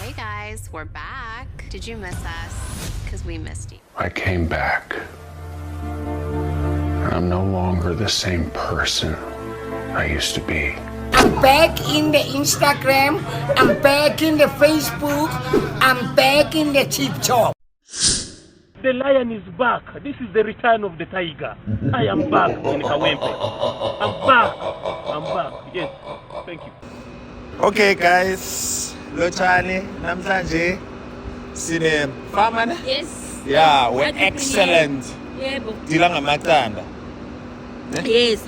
Hey guys, we're back. Did you miss us? Because we missed you. I came back. I'm no longer the same person I used to be. I'm back in the Instagram. I'm back in the Facebook. I'm back in the TikTok. The lion is back. This is the return of the tiger. I am back in Kawempe. I'm back. I'm back. Yes. Thank you. Okay, guys. Lochani, namhlanje sine farmer. Yes. Yeah, we're excellent. Lebo. Dila ngamaqanda. Yes.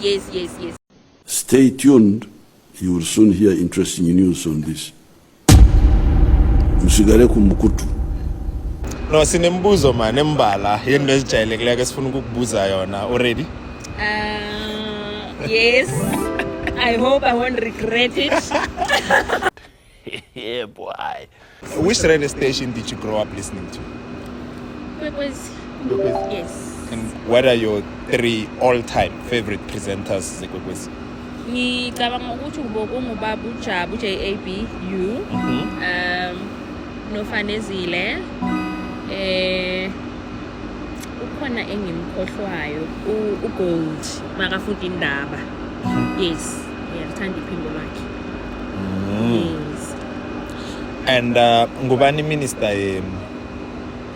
Stay tuned. You will soon hear interesting news on this. Msigare kumukutu. No, sinembuzo man embala yento ezijayelekileyo esifuna ukukubuza yona already. Yes. I hope I won't regret it. Yeah, boy. Which radio station did you grow up listening to? Ikwekwezi. Yes. And what are your 3 all-time favorite presenters, Ikwekwezi? Ngicabanga ukuthi ngubaba uJabu JABU. Nofanezile. Ukhona engimkhohlwayo uGold makafuthi indaba. Yes. Ngiyalithanda iphimbo lakhe. Yes. And ngubani minister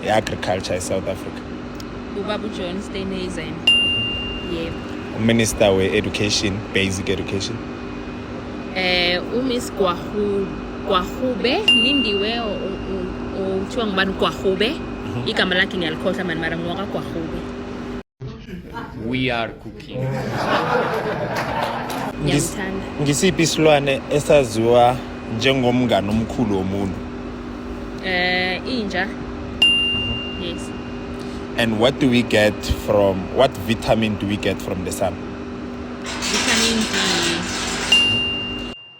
agriculture in South Africa? Ubaba John Steenhuisen. Yeah. Minister we education, basic education. Miss Gwahube lindiwe uthiwa ngubani Gwahube. Igama lakhe ngiyalikhosha manje mara ngoka Gwahube. We are cooking. Ngisiphi isilwane esaziwa njengomngane omkhulu womuntu? Inja. Yes. And what vitamin do we get from the sun? Vitamin D.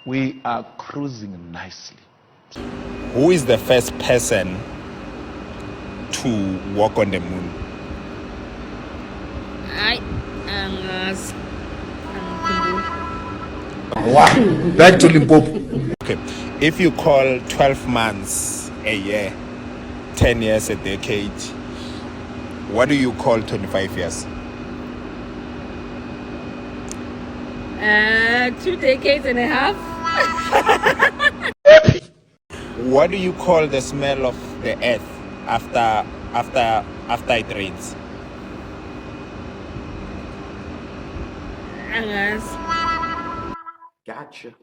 We are cruising nicely. Who is the first person to walk on the moon? Back to Limpopo. Okay. If you call 12 months a year, 10 years a decade, what do you call 25 years? 2 decades and a half. What do you call the smell of the earth after it rains? Gotcha.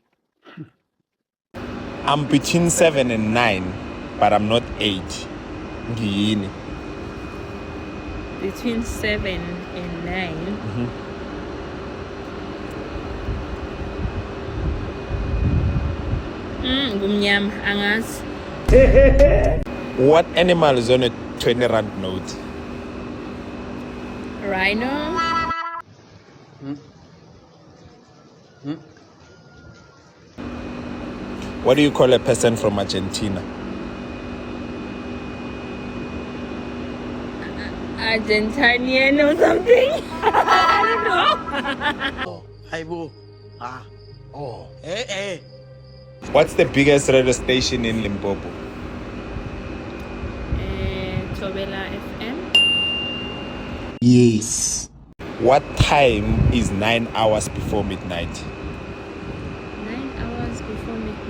I'm between 7 and 9, but I'm not 8. Ngiyini? Between 7 and 9. Gumnyama angazi. What animal is on a 20 rand note? Rhino. What do you call a person from Argentina? Argentinian or something. I don't know. What's the biggest radio station in Limpopo? Tobela FM. Yes. What time is 9 hours before midnight? 9 hours before midnight.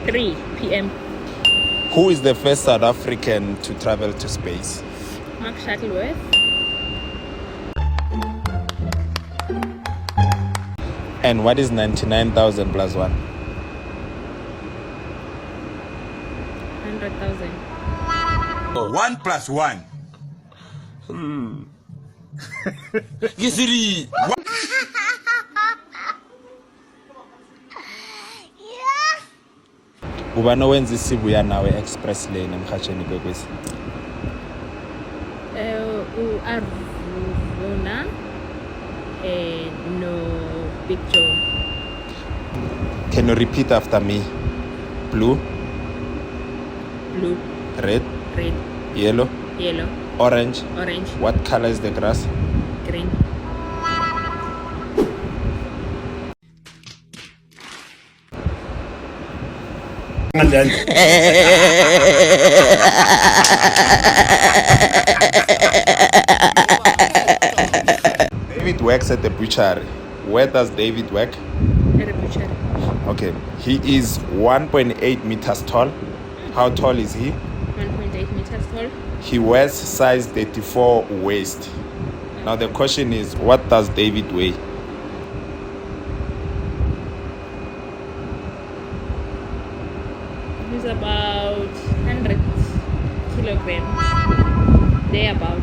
3 p.m. Who is the first South African to travel to space? Mark Shuttleworth. And what is 99,000 plus 1? 100,000. 1 plus 1. Gisiri. Ubani wenza isibuya nawe express lane emhatsheni Ikwekwezi? Arvuna no Big Joe. Can you repeat after me? Blue. Red. Red. Yellow. Yellow. Orange. Orange. What color is the grass? Green. David works at the butchery. Where does David work? At a butchery. Okay, he is 1.8 meters tall. How tall is he? 1.8 meters tall. He wears size 34 waist. Now the question is, what does David weigh? He's about 100 kilograms. They about.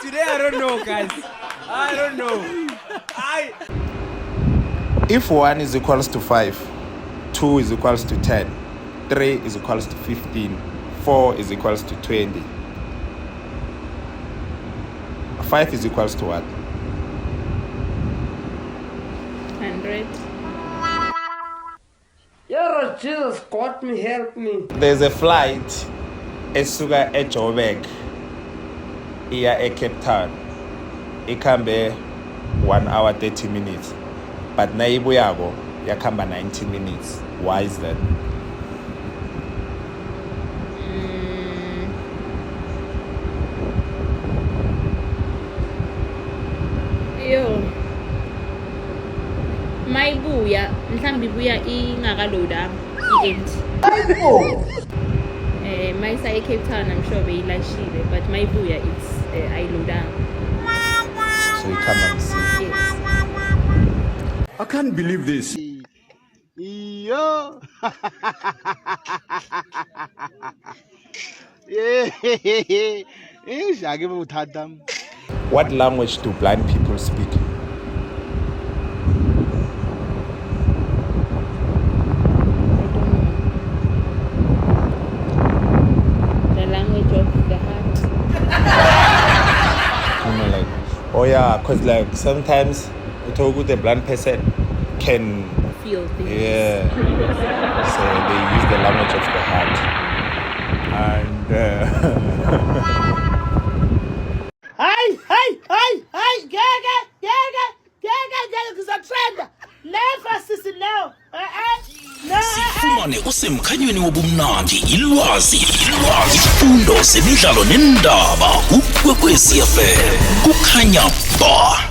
Today I don't know, guys. I don't know. If 1 is equals to 5, 2 is equals to 10, 3 is equals to 15, 4 is equals to 20, 5 is equals to what? 100. Yeah, Jesus, God me, help me. There's a flight esuka eJoburg iya eCape Town. Ikambe 1 hour 30 minutes. But nayibuyako yakamba 90 minutes. Why is that? Yo. Mayibuya, mhlambi ibuya ingakaloada i-empty. Mayisa eCape Town, I'm sure beyilashile, but mayibuya it's ayiloadanga. So you come and see. Yes. I can't believe this. Yo. What language do blind people speak? The language of the heart. You know, like, oh yeah, because like sometimes you talk with a blind person can, Feel things. yeah, so they use the language of the heart. And Sifumane usemkhanyweni wobumnandi ilwazi ifundo zemidlalo nendaba Ukwekwezi FM kukhanya ba